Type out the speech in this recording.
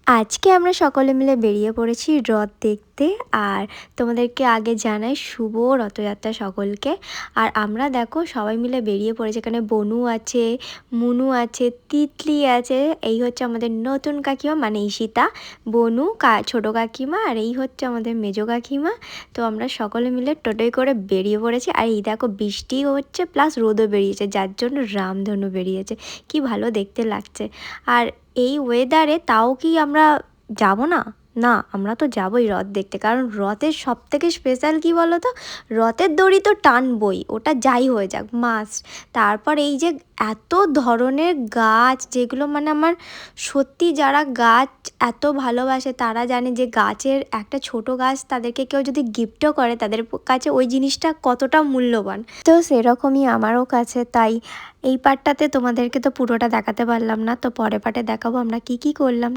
আজকে আমরা সকলে মিলে বেরিয়ে পড়েছি রথ দেখতে। আর তোমাদেরকে আগে জানাই শুভ রথযাত্রা সকলকে। আর আমরা দেখো সবাই মিলে বেরিয়ে পড়েছি, এখানে বনু আছে, মুনু আছে, তিতলি আছে, এই হচ্ছে আমাদের নতুন কাকিমা মানে ঈশিতা, বনু ছোটো কাকিমা, আর এই হচ্ছে আমাদের মেজো কাকিমা। তো আমরা সকলে মিলে টোটোয় করে বেরিয়ে পড়েছি। আর এই দেখো বৃষ্টি হচ্ছে প্লাস রোদও বেরিয়েছে, যার জন্য রামধনু বেরিয়েছে, কি ভালো দেখতে লাগছে। আর এই ওয়েদারে তাও কি আমরা যাব না? না, আমরা তো যাবোই রথ দেখতে, কারণ রথের সব থেকে স্পেশাল কী বলো তো, রথের দড়ি তো টানবই, ওটা যাই হয়ে যাক মাস্ট। তারপর এই যে এত ধরনের গাছ, যেগুলো মানে আমার সত্যি, যারা গাছ এত ভালোবাসে তারা জানে যে গাছের একটা ছোট গাছ তাদেরকে কেউ যদি গিফটও করে, তাদের কাছে ওই জিনিসটা কতটা মূল্যবান। তো সেরকমই আমারও কাছে। তাই এই পার্টটাতে তোমাদেরকে তো পুরোটা দেখাতে পারলাম না, তো পরের পার্টে দেখাবো আমরা কি কি করলাম।